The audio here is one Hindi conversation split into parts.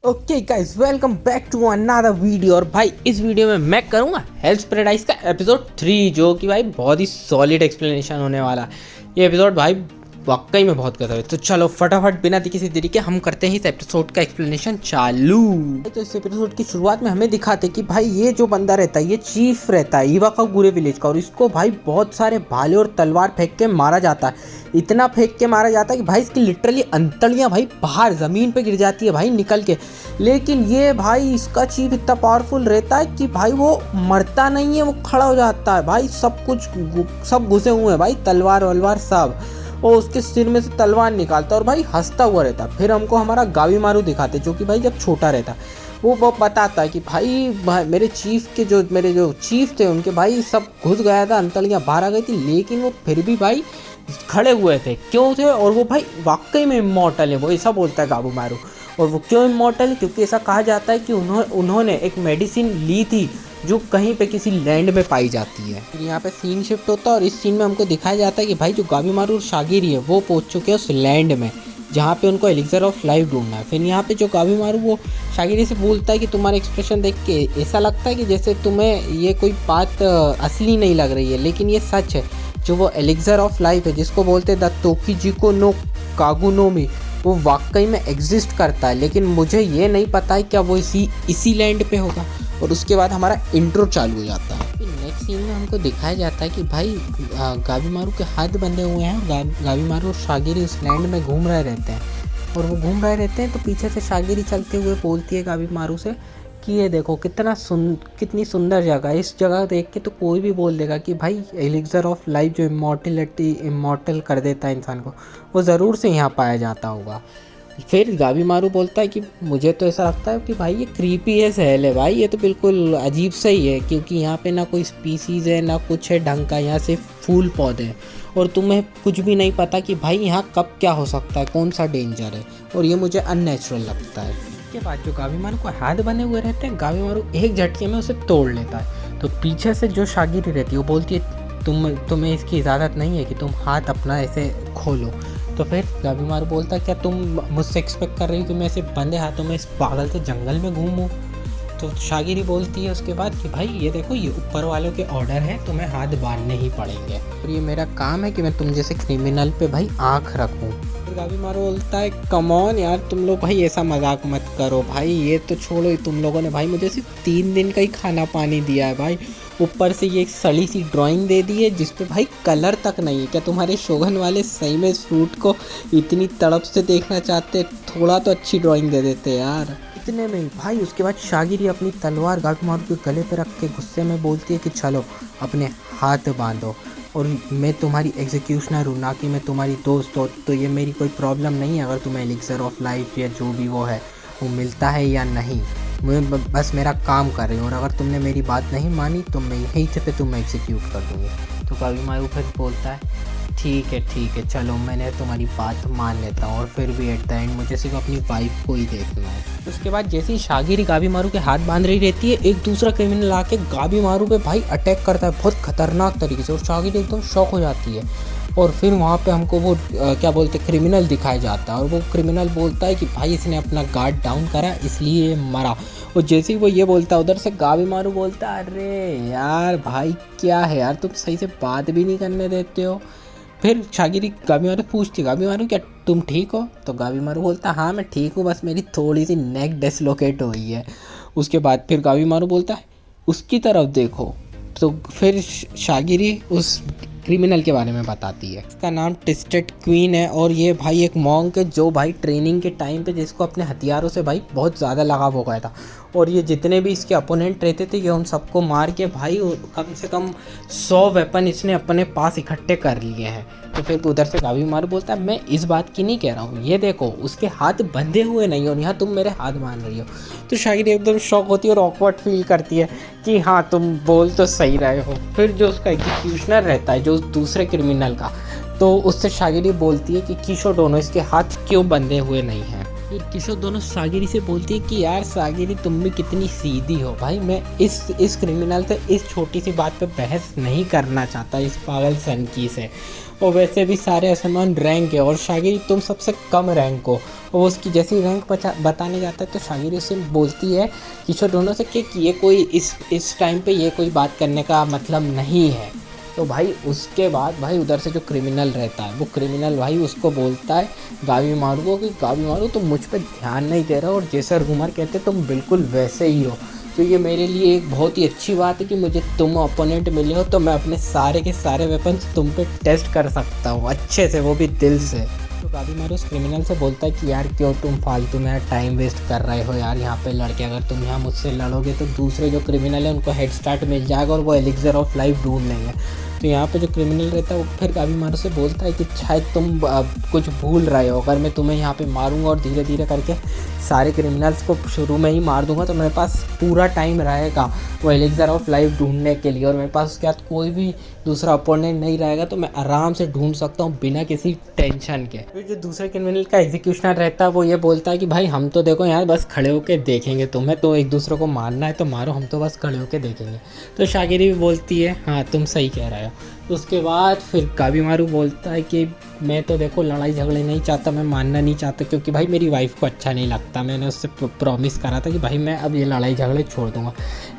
Okay guys, welcome back to another video. और भाई इस वीडियो में मैं करूँगा हेल्थ पैराडाइज का एपिसोड 3, जो कि भाई बहुत ही सॉलिड एक्सप्लेनेशन होने वाला है। ये एपिसोड भाई वाकई में बहुत गजब है। तो चलो फटाफट बिना किसी देरी के हम करते हैं इस एपिसोड का एक्सप्लेनेशन चालू। तो इस एपिसोड की शुरुआत में हमें दिखाते कि भाई ये जो बंदा रहता है, ये चीफ रहता है इवाकागुरे विलेज का, और इसको भाई बहुत सारे भाले और तलवार फेंक के मारा जाता है। इतना फेंक के मारा जाता है कि भाई इसकी लिटरली अंतड़ियाँ भाई बाहर ज़मीन पे गिर जाती है भाई निकल के। लेकिन ये भाई इसका चीफ इतना पावरफुल रहता है कि भाई वो मरता नहीं है, वो खड़ा हो जाता है भाई। सब घुसे हुए हैं भाई, तलवार वलवार सब, और उसके सिर में से तलवार निकालता है और भाई हंसता हुआ रहता है। फिर हमको हमारा गावीमारू दिखाते, जो कि भाई जब छोटा रहता वो बताता है कि भाई मेरे जो चीफ थे उनके भाई सब घुस गया था, अंतड़ियाँ बाहर आ गई थी, लेकिन वो फिर भी भाई खड़े हुए थे। क्यों थे? और वो भाई वाकई में इमॉर्टल है, वो ऐसा बोलता है गाबूमारू। और वो क्यों इमॉर्टल है? क्योंकि ऐसा कहा जाता है कि उन्होंने एक मेडिसिन ली थी जो कहीं पे किसी लैंड में पाई जाती है। यहाँ पे सीन शिफ्ट होता है और इस सीन में हमको दिखाया जाता है कि भाई जो गाबीमारू और शागिरी है वो पहुँच चुके हैं उस लैंड में जहाँ पे उनको एलिक्सर ऑफ लाइफ ढूंढना है। फिर यहाँ पे जो गाबीमारू वो शागिरी से बोलता है कि तुम्हारा एक्सप्रेशन देख के ऐसा लगता है कि जैसे तुम्हें ये कोई बात असली नहीं लग रही है, लेकिन ये सच है। जो वो एलिक्सर ऑफ लाइफ है जिसको बोलते हैं द तोकीजिको नो कागुनोमी, वो वाकई में एग्जिस्ट करता है, लेकिन मुझे ये नहीं पता है क्या वो इसी लैंड पे होगा। और उसके बाद हमारा इंट्रो चालू हो जाता है। फिर नेक्स्ट सीन में हमको दिखाया जाता है कि भाई गाबीमारू के हाथ बंधे हुए हैं। गाबीमारू और शागिरी उस लैंड में घूम रहे रहते हैं, और वो घूम रहे रहते हैं तो पीछे से शागिरी चलते हुए बोलती है गाबीमारू से कि ये देखो कितनी सुंदर जगह है। इस जगह देख के तो कोई भी बोल देगा कि भाई एलिक्सर ऑफ लाइफ जो इमॉर्टल कर देता है इंसान को, वो ज़रूर से यहाँ पाया जाता होगा। फिर गाबीमारू बोलता है कि मुझे तो ऐसा लगता है कि भाई ये क्रीपी है सहल है भाई, ये तो बिल्कुल अजीब सा ही है, क्योंकि यहाँ पे ना कोई स्पीसीज़ है ना कुछ है ढंग का, यहाँ सिर्फ फूल पौधे हैं, और तुम्हें कुछ भी नहीं पता कि भाई यहाँ कब क्या हो सकता है, कौन सा डेंजर है, और ये मुझे अननेचुरल लगता है। के बाद जो गाबीमारू को हाथ बने हुए रहते हैं, गाबीमारू एक झटके में उसे तोड़ लेता है। तो पीछे से जो शागिरी रहती है वो बोलती है तुम्हें इसकी इजाज़त नहीं है कि तुम हाथ अपना ऐसे खोलो। तो फिर गाबीमारू बोलता है क्या तुम मुझसे एक्सपेक्ट कर रही हो कि मैं ऐसे बंदे हाथों में इस पागल के जंगल में घूमूं? तो शागिरी बोलती है उसके बाद कि भाई ये देखो, ये ऊपर वालों के ऑर्डर है, तुम्हें हाथ बांधने ही पड़ेंगे, और ये मेरा काम है कि मैं तुम जैसे क्रिमिनल पे भाई आँख रखूँ। फिर गाबीमारू बोलता है कम ऑन यार, तुम लोग भाई ऐसा मजाक मत करो भाई, ये तो छोड़ो, तुम लोगों ने भाई मुझे सिर्फ 3 दिन का ही खाना पानी दिया है भाई, ऊपर से ये एक सड़ी सी ड्राइंग दे दी है जिसपे भाई कलर तक नहीं है। क्या तुम्हारे शोगन वाले सही में इस फ्रूट को इतनी तड़प से देखना चाहते? थोड़ा तो अच्छी ड्राइंग दे देते यार। इतने में भाई उसके बाद शागिरी अपनी तलवार गाबीमारू के गले पे रख के गुस्से में बोलती है कि चलो अपने हाथ बांधो, और मैं तुम्हारी एग्जीक्यूशनर हूँ, ना कि मैं तुम्हारी दोस्त हो, तो ये मेरी कोई प्रॉब्लम नहीं है अगर तुम्हें एलिक्सर ऑफ लाइफ या जो भी वो है वो मिलता है या नहीं। मैं बस मेरा काम कर रही हूँ, और अगर तुमने मेरी बात नहीं मानी तो मैं यहीं से पे तुम्हें एग्जीक्यूट कर दूँगी। तो गाबीमारू फिर बोलता है ठीक है चलो, मैंने तुम्हारी बात मान लेता हूँ, और फिर भी एट द एंड मुझे सिर्फ अपनी वाइफ को ही देखना है। उसके बाद जैसे ही शागिरी गाबीमारू के हाथ बांध रही रहती है, एक दूसरा क्रिमिनल आके गाबीमारू पे भाई अटैक करता है बहुत खतरनाक तरीके से, और शागिरी एकदम शॉक हो जाती है। और फिर वहाँ पे हमको वो क्या बोलते क्रिमिनल दिखाया जाता है, और वो क्रिमिनल बोलता है कि भाई इसने अपना गार्ड डाउन करा इसलिए मरा। और जैसे ही वो ये बोलता है, उधर से गाबीमारू बोलता है अरे यार भाई क्या है यार, तुम सही से बात भी नहीं करने देते हो। फिर शागिरी गाबीमारू पूछती है गाबीमारू क्या तुम ठीक हो? तो गाबीमारू बोलता है हाँ मैं ठीक हूँ, बस मेरी थोड़ी सी नेक डिसलोकेट हुई है। उसके बाद फिर गाबीमारू बोलता है उसकी तरफ देखो। तो फिर शागिरी उस क्रिमिनल के बारे में बताती है। इसका नाम ट्विस्टेड क्वीन है, और ये भाई एक मॉन्क है जो भाई ट्रेनिंग के टाइम पे जिसको अपने हथियारों से भाई बहुत ज़्यादा लगाव हो गया था, और ये जितने भी इसके अपोनेंट रहते थे ये उन सबको मार के भाई कम से कम 100 वेपन इसने अपने पास इकट्ठे कर लिए हैं। तो फिर उधर से गाबीमारू बोलता है मैं इस बात की नहीं कह रहा हूँ, ये देखो उसके हाथ बंधे हुए नहीं, और यहाँ तुम मेरे हाथ बांध रही हो। तो शागिरी एकदम शॉक होती है और ऑकवर्ड फील करती है कि हाँ तुम बोल तो सही रहे हो। फिर जो उसका एग्जीक्यूशनर रहता है जो दूसरे क्रिमिनल का, तो उससे शागिरी बोलती है कि किशो दोनों इसके हाथ क्यों बंधे हुए नहीं हैं। फिर किशोर दोनों शागिरी से बोलती है कि यार शागिरी तुम भी कितनी सीधी हो भाई, मैं इस क्रिमिनल से इस छोटी सी बात पे बहस नहीं करना चाहता, इस पागल सनकी से, और वैसे भी सारे असमान रैंक है, और शागिरी तुम सबसे कम रैंक हो, वो उसकी जैसी रैंक बताने जाता है तो शागिरी उससे बोलती है किशोर दोनों से कि ये कोई इस टाइम पे ये कोई बात करने का मतलब नहीं है। तो भाई उसके बाद भाई उधर से जो क्रिमिनल रहता है वो क्रिमिनल भाई उसको बोलता है गावी मारू को कि गावी मारू तुम मुझ पर ध्यान नहीं दे रहे हो और जैसा रूमर कहते तुम बिल्कुल वैसे ही हो। तो ये मेरे लिए एक बहुत ही अच्छी बात है कि मुझे तुम ओपोनेंट मिले हो तो मैं अपने सारे के सारे वेपन्स तुम पे टेस्ट कर सकता हूँ अच्छे से, वो भी दिल से। तो गावी मारू उस क्रिमिनल से बोलता है कि यार क्यों तुम फालतू में टाइम वेस्ट कर रहे हो यार यहाँ पे लड़के, अगर तुम यहाँ मुझसे लड़ोगे तो दूसरे जो क्रिमिनल है उनको हेड स्टार्ट मिल जाएगा और वो एलिक्सर ऑफ लाइफ ढूंढ लेंगे। तो यहाँ पे जो क्रिमिनल रहता है वो फिर गावी मारू से बोलता है कि शायद तुम कुछ भूल रहे हो, अगर मैं तुम्हें यहाँ पे मारूंगा और धीरे धीरे करके सारे क्रिमिनल्स को शुरू में ही मार दूंगा तो मेरे पास पूरा टाइम रहेगा वो एलिक्सर ऑफ लाइफ ढूंढने के लिए और मेरे पास उसके बाद कोई भी दूसरा अपोनेंट नहीं रहेगा तो मैं आराम से ढूंढ सकता हूँ बिना किसी टेंशन के। फिर जो दूसरे क्रिमिनल का एग्जीक्यूशनर रहता है वो ये बोलता है कि भाई हम तो देखो यहाँ बस खड़े होकर देखेंगे, तुम्हें तो एक दूसरे को मारना है तो मारो, हम तो बस खड़े होकर देखेंगे। तो शागिरी भी बोलती है हाँ तुम सही कह रहे हो। तो उसके बाद फिर गावी मारू बोलता है कि मैं तो देखो लड़ाई झगड़े नहीं चाहता, मैं मानना नहीं चाहता क्योंकि भाई मेरी वाइफ को अच्छा नहीं लगता, मैंने उससे प्रॉमिस करा था कि भाई मैं अब ये लड़ाई झगड़े छोड़ दूंगा,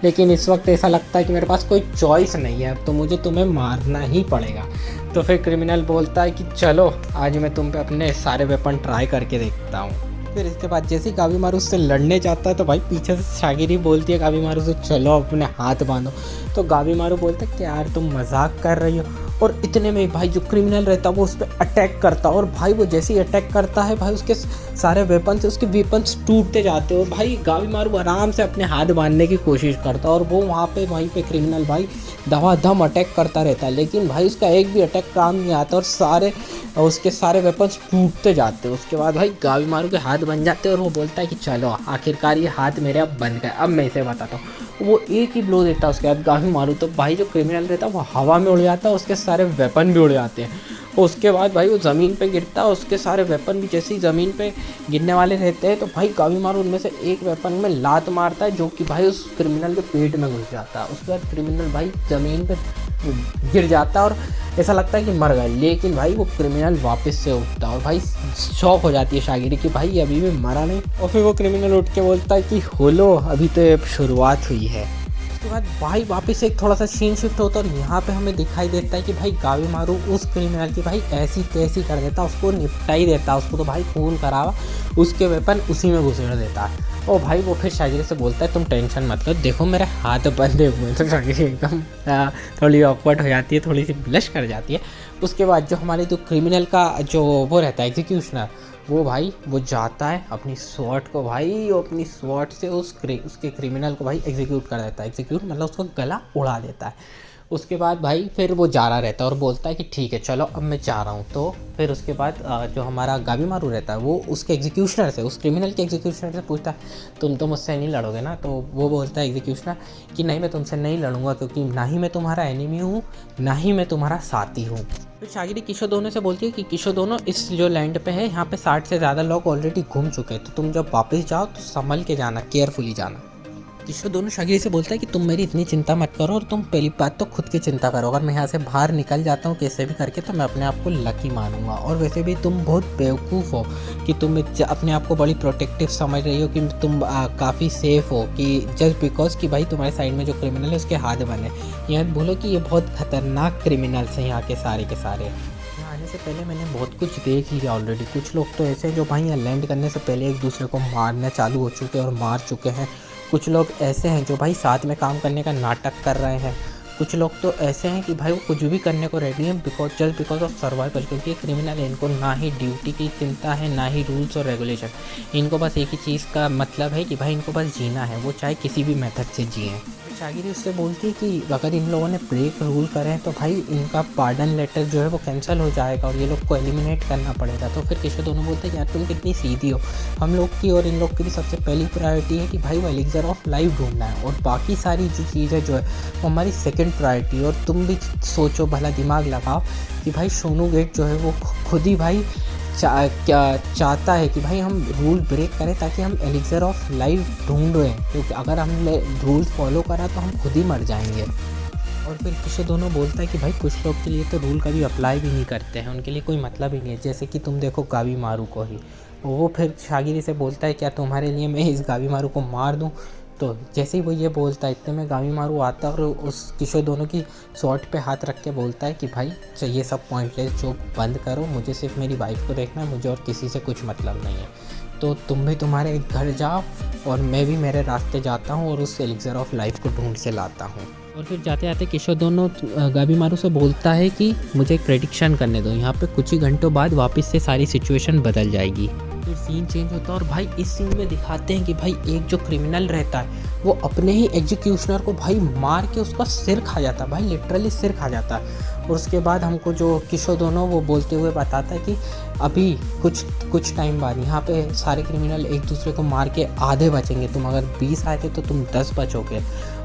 लेकिन इस वक्त ऐसा लगता है कि मेरे पास कोई चॉइस नहीं है, अब तो मुझे तुम्हें मारना ही पड़ेगा। तो फिर क्रिमिनल बोलता है कि चलो आज मैं तुम पे अपने सारे वेपन ट्राई करके देखता हूँ। फिर इसके बाद जैसे ही गावी मारू उससे लड़ने जाता है तो भाई पीछे से शागिरी बोलती है गावी मारू से चलो अपने हाथ बांधो। तो गावी मारू बोलता है कि यार तुम मजाक कर रही हो, और इतने में भाई जो क्रिमिनल रहता है वो उस पर अटैक करता है और भाई वो जैसे ही अटैक करता है भाई उसके सारे वेपन से उसके वेपन्स टूटते जाते हैं और भाई गावी मारू आराम से अपने हाथ बांधने की कोशिश करता है और वो वहाँ पे वहीं पे क्रिमिनल भाई दमादम अटैक करता रहता है, लेकिन भाई उसका एक भी अटैक काम नहीं आता और उसके सारे वेपन्स टूटते जाते हैं। उसके बाद भाई गावी मारू के हाथ बन जाते हैं और वो बोलता है कि चलो आखिरकार ये हाथ मेरे अब बन गए, अब मैं इसे बताता हूँ। वो एक ही ब्लो देता है उसके बाद गावी मारू तो भाई जो क्रिमिनल रहता है वो हवा में उड़ जाता है, उसके सारे वेपन भी उड़ जाते हैं। उसके बाद भाई वो ज़मीन पे गिरता है, उसके सारे वेपन भी जैसे ही ज़मीन पे गिरने वाले रहते हैं तो भाई गावी मारू उनमें से एक वेपन में लात मारता है जो कि भाई उस क्रिमिनल के पेट में घुस जाता है। उसके बाद क्रिमिनल भाई ज़मीन पे गिर जाता है और ऐसा लगता है कि मर गया, लेकिन भाई वो क्रिमिनल वापस से उठता है और भाई शौक हो जाती है शागिरी कि भाई अभी भी मरा नहीं। और फिर वो क्रिमिनल उठ के बोलता है कि होलो अभी तो शुरुआत हुई है। उसके बाद भाई वापस एक थोड़ा सा सीन शिफ्ट होता है और यहाँ पे हमें दिखाई देता है कि भाई गावी मारू उस क्रिमिनल की भाई ऐसी तैसी कर देता, उसको निपटा ही देता, उसको तो भाई खून करावा, उसके वेपन उसी में घुसेड़ देता है। और भाई वो फिर शागिरी से बोलता है तुम टेंशन मत लो, देखो मेरे हाथ बंधे हुए हैं। तो शागिरी एकदम थोड़ी ऑकवर्ड हो जाती है, थोड़ी सी ब्लश कर जाती है। उसके बाद जो हमारे जो क्रिमिनल का जो वो रहता है एग्जीक्यूशनर, वो भाई वो जाता है अपनी स्वॉट को भाई अपनी स्वॉट से उसके क्रिमिनल को भाई एग्जीक्यूट कर देता है। एग्जीक्यूट मतलब उसको गला उड़ा देता है। उसके बाद भाई फिर वो जा रहा रहता है और बोलता है कि ठीक है चलो अब मैं जा रहा हूँ। तो फिर उसके बाद जो हमारा गावी मारू रहता है वो उसके एग्जीक्यूशनर से, उस क्रिमिनल के एग्जीक्यूशनर से पूछता है तुम तो मुझसे नहीं लड़ोगे ना? तो वो बोलता है एग्जीक्यूशनर कि नहीं मैं तुमसे नहीं लड़ूंगा क्योंकि ना ही मैं तुम्हारा एनिमी हूँ ना ही मैं तुम्हारा साथी हूँ। फिर शागिरी किशोर दोनों से बोलती है कि किशोर दोनों इस जो लैंड पे है यहाँ पे 60 से ज़्यादा लोग ऑलरेडी घूम चुके हैं, तो तुम जब वापस जाओ तो संभल के जाना, केयरफुली जाना। किशोर दोनों शागिरी से बोलता है कि तुम मेरी इतनी चिंता मत करो और तुम पहली बात तो खुद की चिंता करो, अगर मैं यहाँ से बाहर निकल जाता हूँ कैसे भी करके तो मैं अपने आप को लकी मानूंगा। और वैसे भी तुम बहुत बेवकूफ़ हो कि तुम अपने आप को बड़ी प्रोटेक्टिव समझ रही हो कि तुम काफ़ी सेफ़ हो कि जस्ट बिकॉज कि भाई तुम्हारे साइड में जो क्रिमिनल है उसके हाथ बने। यह बोलो कि ये बहुत ख़तरनाक क्रिमिनल्स हैं यहाँ के सारे। आने से पहले मैंने बहुत कुछ देख लिया ऑलरेडी। कुछ लोग तो ऐसे हैं जो भाई यहाँ लैंड करने से पहले एक दूसरे को मारना चालू हो चुके हैं और मार चुके हैं। कुछ लोग ऐसे हैं जो भाई साथ में काम करने का नाटक कर रहे हैं। कुछ लोग तो ऐसे हैं कि भाई वो कुछ भी करने को रेडी हैं जस्ट बिकॉज ऑफ सर्वाइवल, क्योंकि क्रिमिनल है, इनको ना ही ड्यूटी की चिंता है ना ही रूल्स और रेगुलेशन। इनको बस एक ही चीज़ का मतलब है कि भाई इनको बस जीना है, वो चाहे किसी भी मेथड से जिएँ। शागिरी उससे बोलती है कि अगर इन लोगों ने ब्रेक रूल करें तो भाई इनका पार्डन लेटर जो है वो कैंसिल हो जाएगा और ये लोग को एलिमिनेट करना पड़ेगा। तो फिर किशोर दोनों बोलते हैं यार तुम कितनी सीधी हो, हम लोग की और इन लोग की भी सबसे पहली प्रायोरिटी है कि भाई वो एलिक्सर ऑफ लाइफ ढूंढना है और बाकी सारी जो चीज़ें जो है वो हमारी सेकेंड प्रायोरिटी। और तुम भी सोचो, भला दिमाग लगाओ कि भाई सोनू गेट जो है वो खुद ही भाई क्या चाहता है कि भाई हम रूल ब्रेक करें ताकि हम एलिक्सर ऑफ लाइफ ढूंढ रहे हैं, क्योंकि अगर हमने रूल्स फॉलो करा तो हम खुद ही मर जाएंगे। और फिर किशोर दोनों बोलता है कि भाई कुछ लोग के लिए तो रूल कभी अप्लाई भी नहीं करते हैं, उनके लिए कोई मतलब ही नहीं है। जैसे कि तुम देखो गावी मारू को ही, वो फिर शागिरी से बोलता है क्या तुम्हारे लिए मैं इस गावी मारू को मार दूँ। तो जैसे ही वो ये बोलता है इतने में गावी मारू आता है और उस किशोर दोनों की शॉर्ट पे हाथ रख के बोलता है कि भाई ये सब पॉइंटलेस जोक बंद करो, मुझे सिर्फ मेरी वाइफ को देखना है, मुझे और किसी से कुछ मतलब नहीं है। तो तुम भी तुम्हारे घर जाओ और मैं भी मेरे रास्ते जाता हूँ और उस एलिक्सर ऑफ लाइफ को ढूंढ से लाता हूँ। और फिर जाते जाते किशोर दोनों गावी मारू से बोलता है कि मुझे एक प्रेडिक्शन करने दो, यहाँ पे कुछ ही घंटों बाद वापस से सारी सिचुएशन बदल जाएगी। फिर सीन चेंज होता है और भाई इस सीन में दिखाते हैं कि भाई एक जो क्रिमिनल रहता है वो अपने ही एग्जीक्यूशनर को भाई मार के उसका सिर खा जाता है, भाई लिटरली सिर खा जाता है। और उसके बाद हमको जो किशोर दोनों वो बोलते हुए बताता है कि अभी कुछ टाइम बाद यहाँ पे सारे क्रिमिनल एक दूसरे को मार के आधे बचेंगे, तुम अगर 20 आए थे तो तुम 10 बचोगे।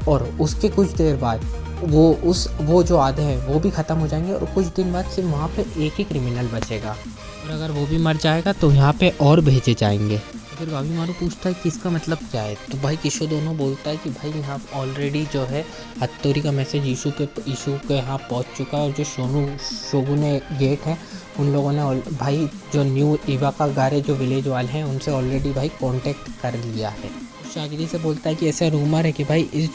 और उसके कुछ देर बाद वो जो आधे हैं वो भी ख़त्म हो जाएंगे और कुछ दिन बाद सिर्फ वहाँ पे एक ही क्रिमिनल बचेगा और अगर वो भी मर जाएगा तो यहाँ पे और भेजे जाएंगे। तो फिर गावी मारू पूछता है कि इसका मतलब क्या है। तो भाई किशोर दोनों बोलता है कि भाई यहाँ ऑलरेडी जो है हत्तोरी का मैसेज ईशू के यहाँ पहुँच चुका है और जो शोगुने गेट है उन लोगों ने भाई जो न्यू इवाका गारे जो विलेज वाले हैं उनसे ऑलरेडी भाई कांटेक्ट कर लिया है। शागिरी से बोलता है कि ऐसा रूमर है कि भाई इस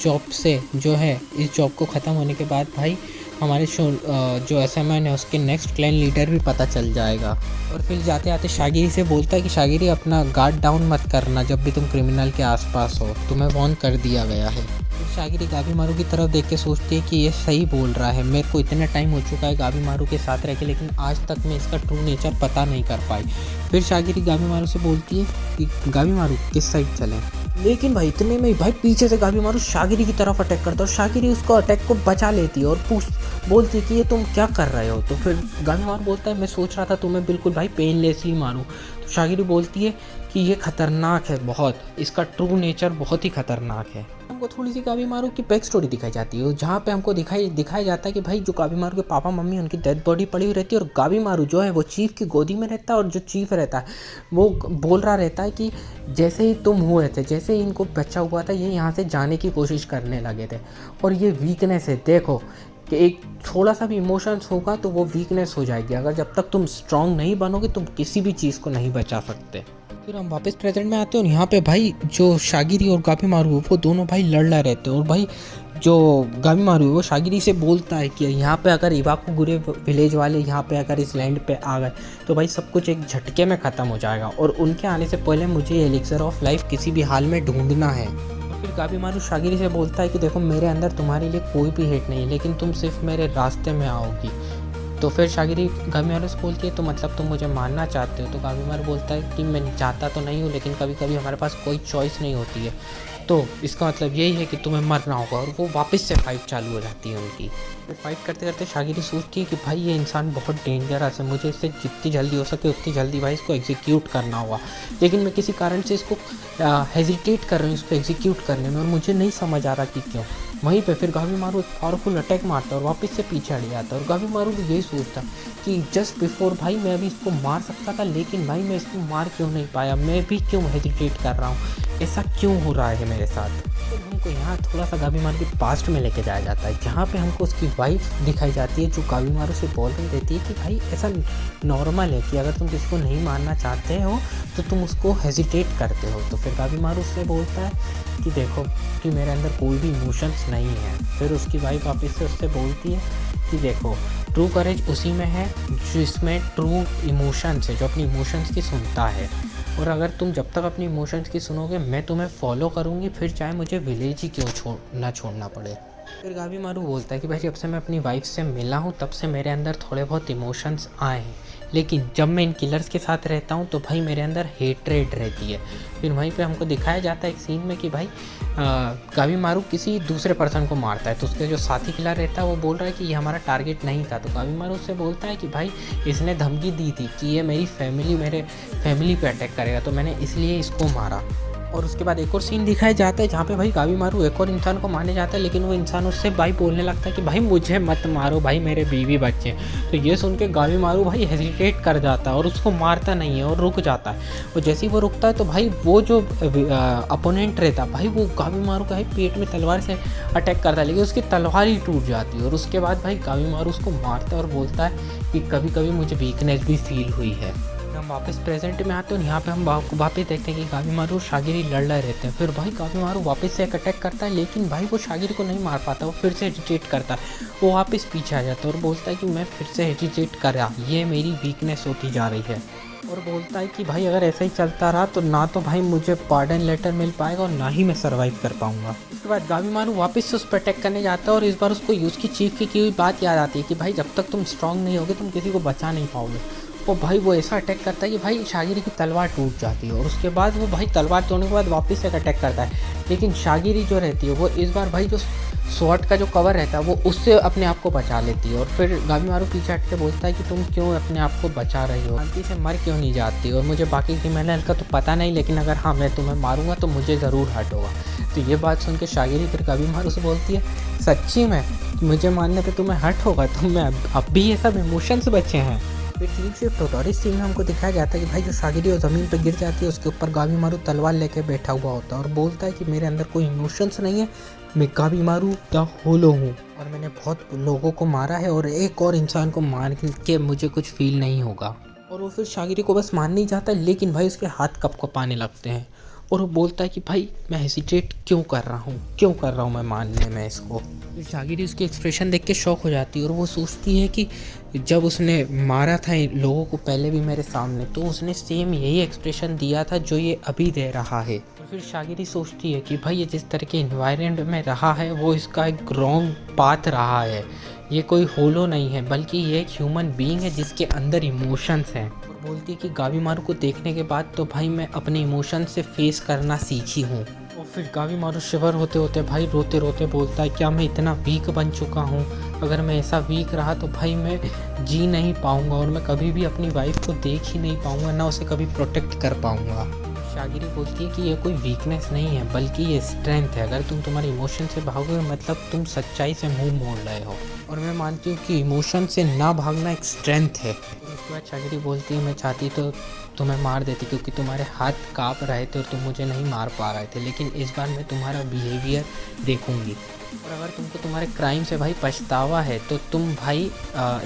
जॉब को ख़त्म होने के बाद भाई हमारे जो एसएमएन है उसके नेक्स्ट क्लैन लीडर भी पता चल जाएगा। और फिर जाते आते शागिरी से बोलता है कि शागिरी अपना गार्ड डाउन मत करना, जब भी तुम क्रिमिनल के आसपास हो तुम्हें वार्न कर दिया गया है। फिर शागिरी गावी मारू की तरफ देख के सोचती है कि ये सही बोल रहा है, मेरे को इतना टाइम हो चुका है गावी मारू के साथ रह के लेकिन आज तक मैं इसका ट्रू नेचर पता नहीं कर पाई। फिर शागिरी गावी मारू से बोलती है कि गावी मारू किस साइड चलें, लेकिन भाई इतने में भाई पीछे से गावी मारू शागिरी की तरफ अटैक करता है और शागिरी उसको अटैक को बचा लेती है और बोलती है कि ये तुम क्या कर रहे हो। तो फिर गावी मारू बोलता है मैं सोच रहा था तुम्हें बिल्कुल भाई पेनलेसली मारूं। तो शागिरी बोलती है कि ये खतरनाक है बहुत, इसका ट्रू नेचर बहुत ही खतरनाक है। हमको थोड़ी सी गावी मारू की बैक स्टोरी दिखाई जाती है जहाँ पे हमको दिखाया जाता है कि भाई जो गावी मारू के पापा मम्मी उनकी डेड बॉडी पड़ी हुई रहती है और गावी मारू जो है वो चीफ की गोदी में रहता है और जो चीफ रहता है वो बोल रहा रहता है कि जैसे ही तुम हुए थे, जैसे ही इनको बच्चा हुआ था ये यहाँ से जाने की कोशिश करने लगे थे और ये वीकनेस है, देखो कि एक थोड़ा सा भी इमोशंस होगा तो वो वीकनेस हो जाएगी, अगर जब तक तुम स्ट्रांग नहीं बनोगे तुम किसी भी चीज़ को नहीं बचा सकते। फिर हम वापस प्रेजेंट में आते हैं और यहाँ पे भाई जो शागिरी और गावी मारू वो दोनों भाई लड़ रहते हैं और भाई जो गावी मारू वो शागिरी से बोलता है कि यहाँ पे अगर इवाको गुरे विलेज वाले यहाँ पे अगर इस लैंड पे आ गए तो भाई सब कुछ एक झटके में ख़त्म हो जाएगा और उनके आने से पहले मुझे एलिक्सर ऑफ लाइफ किसी भी हाल में ढूंढना है। फिर गावी मारू शागिरी से बोलता है कि देखो मेरे अंदर तुम्हारे लिए कोई भी हेट नहीं है लेकिन तुम सिर्फ मेरे रास्ते में आओगी। तो फिर शागिरी गावी मारू से बोलती है तो मतलब तुम मुझे मारना चाहते हो। तो गावी मारू बोलता है कि मैं चाहता तो नहीं हूँ लेकिन कभी कभी हमारे पास कोई चॉइस नहीं होती है, तो इसका मतलब यही है कि तुम्हें मरना होगा। और वो वापस से फाइट चालू हो जाती है उनकी। फिर फाइट करते करते शागिरी सोचती है कि भाई ये इंसान बहुत डेंजरस है, मुझे इससे जितनी जल्दी हो सके उतनी जल्दी भाई इसको एग्जीक्यूट करना होगा, लेकिन मैं किसी कारण से इसको हेजिटेट कर रही हूँ इसको एग्जीक्यूट करने में और मुझे नहीं समझ आ रहा कि क्यों। वहीं पे फिर गावी मारू एक पावरफुल अटैक मारता है और वापस से पीछे हट जाता है और गावी मारू भी यही सोचता कि जस्ट बिफोर भाई मैं अभी इसको मार सकता था लेकिन भाई मैं इसको मार क्यों नहीं पाया, मैं भी क्यों हेजिटेट कर रहा हूँ, ऐसा क्यों हो रहा है मेरे साथ। तो हमको यहाँ थोड़ा सा गावी मारू के पास्ट में लेके जाया जाता है जहाँ पे हमको उसकी वाइफ दिखाई जाती है जो गावी मारू से बोल रही रहती है कि भाई ऐसा नॉर्मल है कि अगर तुम किसी को नहीं मारना चाहते हो तो तुम उसको हेजिटेट करते हो। तो फिर गावी मारू उससे बोलता है कि देखो कि मेरे अंदर कोई भी इमोशंस नहीं है। फिर उसकी वाइफ वापस से उससे बोलती है कि देखो ट्रू करेज उसी में है जिसमें ट्रू इमोशंस है, जो अपनी इमोशंस की सुनता है, और अगर तुम जब तक अपनी इमोशंस की सुनोगे मैं तुम्हें फॉलो करूँगी फिर चाहे मुझे विलेज ही क्यों छोड़ना पड़े। फिर गावी मारू बोलता है कि भाई जब से मैं अपनी वाइफ से मिला हूँ तब से मेरे अंदर थोड़े बहुत इमोशंस आए हैं, लेकिन जब मैं इन किलर्स के साथ रहता हूँ तो भाई मेरे अंदर हेट्रेड रहती है। फिर वहीं पे हमको दिखाया जाता है एक सीन में कि भाई गावी मारू किसी दूसरे पर्सन को मारता है तो उसके जो साथी किलर रहता है वो बोल रहा है कि ये हमारा टारगेट नहीं था। तो गावी मारू उससे बोलता है कि भाई इसने धमकी दी थी कि ये मेरे फैमिली पे अटैक करेगा तो मैंने इसलिए इसको मारा। और उसके बाद एक और सीन दिखाया जाता है जहाँ पे भाई गावी मारू एक और इंसान को मारने जाता है लेकिन वो इंसान उससे भाई बोलने लगता है कि भाई मुझे मत मारो, भाई मेरे बीवी बच्चे। तो ये सुन के गावी मारू भाई हेजिटेट कर जाता है और उसको मारता नहीं है और रुक जाता है। और जैसे ही वो रुकता है तो भाई वो जो अपोनेंट रहता है भाई वो गावी मारू का पेट में तलवार से अटैक करता है लेकिन उसकी तलवार ही टूट जाती है। और उसके बाद भाई गावी मारू उसको मारता है और बोलता है कि कभी कभी मुझे वीकनेस भी फील हुई है। हम हम वापस प्रेजेंट में आते हैं और यहाँ पे हम वापस देखते हैं कि गाबीमारू और शागिरी लड़ रहे रहते हैं। फिर भाई गाबीमारू वापस से एक अटैक करता है, लेकिन भाई वो शागिरी को नहीं मार पाता। वो फिर से हेजिटेट करता है, वो वापस पीछे आ जाता है और बोलता है कि मैं फिर से हेजिटेट कर रहा, ये मेरी वीकनेस होती जा रही है। और बोलता है कि भाई अगर ऐसा ही चलता रहा तो ना तो भाई मुझे पार्डन लेटर मिल पाएगा और ना ही मैं सर्वाइव कर पाऊंगा। उसके बाद गाबीमारू वापस से उस पर अटैक करने जाता है और इस बार उसको उसकी चीफ की हुई बात याद आती है कि भाई जब तक तुम स्ट्रांग नहीं होगे तुम किसी को बचा नहीं पाओगे। और भाई वो ऐसा अटैक करता है कि भाई शागिरी की तलवार टूट जाती है और उसके बाद वो भाई तलवार तोड़ने के बाद वापस से एक अटैक करता है, लेकिन शागिरी जो रहती है वो इस बार भाई जो स्वॉर्ड का जो कवर रहता है वो उससे अपने आप को बचा लेती है। और फिर गाबीमारू पीछे हट के बोलता है कि तुम क्यों अपने आप को बचा रही हो, शांति से मर क्यों नहीं जाती। और मुझे बाकी क्रिमिनल का तो पता नहीं, लेकिन अगर हाँ मैं तुम्हें मारूंगा तो मुझे ज़रूर हर्ट होगा। तो ये बात सुन के शागिरी फिर गाबीमारू से बोलती है, सच्ची में मुझे मारने पे तुम्हें हर्ट होगा, तुम्हें अब भी ये सब इमोशंस बचे हैं। फिर सीन शिफ्ट होता है और इस सीन में हमको दिखाया जाता है कि भाई जो शागिरी वो ज़मीन पर गिर जाती है, उसके ऊपर गाबीमारू तलवार लेके बैठा हुआ होता है और बोलता है कि मेरे अंदर कोई इमोशंस नहीं है, मैं गाबीमारू द होलो हूँ और मैंने बहुत लोगों को मारा है और एक और इंसान को मार के मुझे कुछ फील नहीं होगा। और वो फिर शागिरी को बस मारने ही जाता है, लेकिन भाई उसके हाथ कँपाने लगते हैं और वो बोलता है कि भाई मैं हेसिटेट क्यों कर रहा हूँ मैं मानने में इसको। फिर शागिरी उसकी एक्सप्रेशन देख के शॉक हो जाती है और वो सोचती है कि जब उसने मारा था इन लोगों को पहले भी मेरे सामने, तो उसने सेम यही एक्सप्रेशन दिया था जो ये अभी दे रहा है। और फिर शागिरी सोचती है कि भाई ये जिस तरह के इन्वायरमेंट में रहा है वो इसका एक रॉन्ग पाथ रहा है, ये कोई होलो नहीं है बल्कि ये एक ह्यूमन बीइंग है जिसके अंदर इमोशंस हैं। और बोलती है कि गाबीमारू को देखने के बाद तो भाई मैं अपने इमोशंस से फेस करना सीखी हूँ। और फिर गाबीमारू शिवर होते होते भाई रोते रोते बोलता है, क्या मैं इतना वीक बन चुका हूँ, अगर मैं ऐसा वीक रहा तो भाई मैं जी नहीं पाऊँगा और मैं कभी भी अपनी वाइफ को देख ही नहीं पाऊँगा, ना उसे कभी प्रोटेक्ट कर पाऊँगा। शागिरी बोलती है कि ये कोई वीकनेस नहीं है बल्कि ये स्ट्रेंथ है, अगर तुम तुम्हारे इमोशन से भागोगे मतलब तुम सच्चाई से मुंह मोड़ रहे हो। और मैं मानती हूँ कि इमोशन से ना भागना एक स्ट्रेंथ है। उसके बाद शागिरी बोलती है, मैं चाहती तो तुम्हें मार देती क्योंकि तुम्हारे हाथ काँप रहे थे और तुम मुझे नहीं मार पा रहे थे, लेकिन इस बार मैं तुम्हारा बिहेवियर देखूंगी और अगर तुमको तुम्हारे क्राइम से भाई पछतावा है तो तुम भाई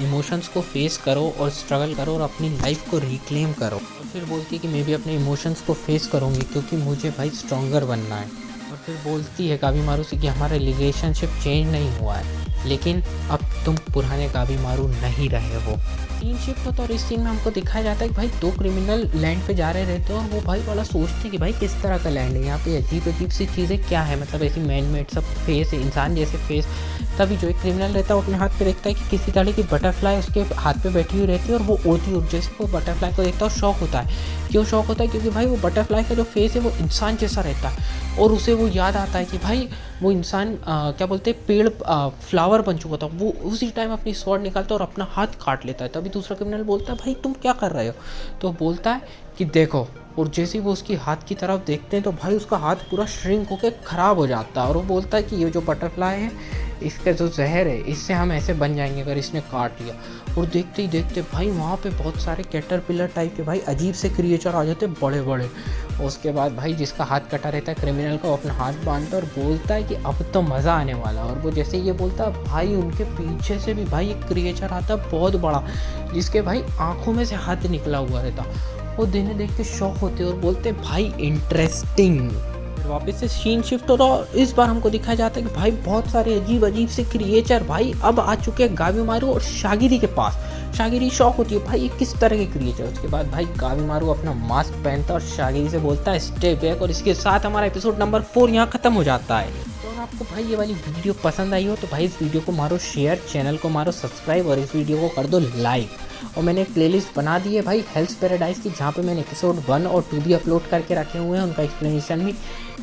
इमोशंस को फेस करो और स्ट्रगल करो और अपनी लाइफ को रिक्लेम करो। और फिर बोलती है कि मैं भी अपने इमोशंस को फेस करूँगी क्योंकि मुझे भाई स्ट्रॉन्गर बनना है। और फिर बोलती है गाबीमारू से कि हमारा रिलेशनशिप चेंज नहीं हुआ है, लेकिन अब तुम पुराने गाबीमारू नहीं रहे हो। सीन शिफ्ट होता है और इस सीन में हमको दिखाया जाता है कि भाई दो क्रिमिनल लैंड पे जा रहे रहते हैं और वो भाई वाला सोचते हैं कि भाई किस तरह का लैंड है, यहाँ पे अजीब अजीब सी चीज़ें क्या है, मतलब ऐसी मैन मेड सब फेस है, इंसान जैसे फेस। तभी जो एक क्रिमिनल रहता है वो अपने हाथ पे देखता है कि किसी तरह की बटरफ्लाई उसके हाथ पे बैठी हुई रहती है और वो उड़ती उड़ जैसे वो बटरफ्लाई को देखता है और शौक होता है। क्यों शौक होता है? क्योंकि भाई वो बटरफ्लाई का जो फेस है वो इंसान जैसा रहता है और उसे वो याद आता है कि भाई वो इंसान क्या बोलते हैं पेड़ फ्लावर बन चुका था। वो उसी टाइम अपनी स्वॉर्ड निकालता है और अपना हाथ काट लेता है। तभी दूसरा क्रिमिनल बोलता है, भाई तुम क्या कर रहे हो? तो बोलता है कि देखो, और जैसे ही वो उसकी हाथ की तरफ देखते हैं तो भाई उसका हाथ पूरा श्रिंक होकर ख़राब हो जाता है और वो बोलता है कि ये जो बटरफ्लाई है इसका जो जहर है इससे हम ऐसे बन जाएंगे अगर इसने काट लिया। और देखते ही देखते भाई वहाँ पे बहुत सारे कैटरपिलर टाइप के भाई अजीब से क्रिएचर आ जाते बड़े बड़े। उसके बाद भाई जिसका हाथ कटा रहता है क्रिमिनल का, वो अपना हाथ बांधता है और बोलता है कि अब तो मज़ा आने वाला। और वो जैसे ये बोलता है भाई उनके पीछे से भी भाई एक क्रिएचर आता है बहुत बड़ा, जिसके भाई आँखों में से हाथ निकला हुआ रहता। वो दिन देख के शौक होते और बोलते भाई इंटरेस्टिंग। वापस से सीन शिफ्ट हो रहा और इस बार हमको दिखाया जाता है कि भाई बहुत सारे अजीब अजीब से क्रिएचर भाई अब आ चुके हैं गाबीमारू और शागिरी के पास। शागिरी शॉक होती है, भाई ये किस तरह के क्रिएचर। उसके बाद भाई गाबीमारू अपना मास्क पहनता है और शागिरी से बोलता है स्टे बैक। और इसके साथ हमारा एपिसोड नंबर 4 यहाँ ख़त्म हो जाता है। तो अगर आपको भाई ये वाली वीडियो पसंद आई हो तो भाई इस वीडियो को मारो शेयर, चैनल को मारो सब्सक्राइब और इस वीडियो को कर दो लाइक। और मैंने एक प्लेलिस्ट बना दी है भाई हेल्थ पैराडाइज की, जहाँ पे मैंने एपिसोड 1 और 2 भी अपलोड करके रखे हुए हैं, उनका एक्सप्लेनेशन भी।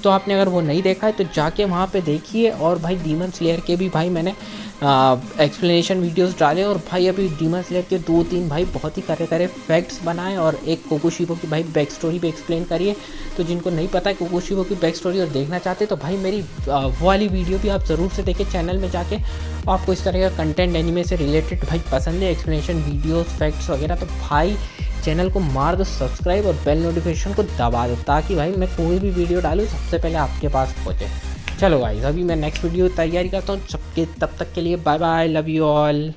तो आपने अगर वो नहीं देखा है तो जाके वहाँ पे देखिए। और भाई डीमन स्लेयर के भी भाई मैंने एक्सप्लेनेशन वीडियोस डाले और भाई अभी डीमन स्लेयर के 2-3 भाई बहुत ही करे फैक्ट्स बनाए और एक कोकोशिबो की भाई बैक स्टोरी भी एक्सप्लेन करिए। तो जिनको नहीं पता है कोकोशिबो की बैक स्टोरी और देखना चाहते तो भाई मेरी वो वाली वीडियो भी आप ज़रूर से देखें चैनल में जाके। आपको इस तरह का कंटेंट एनिमे से रिलेटेड भाई पसंद है, एक्सप्लेनेशन वीडियोस फैक्ट्स वगैरह, तो भाई चैनल को मार दो सब्सक्राइब और बेल नोटिफिकेशन को दबा दो ताकि भाई मैं कोई भी वीडियो डालूँ सबसे पहले आपके पास पहुँचे। चलो गाइस अभी मैं नेक्स्ट वीडियो तैयारी करता हूँ सबके, तब तक के लिए bye bye, love you all.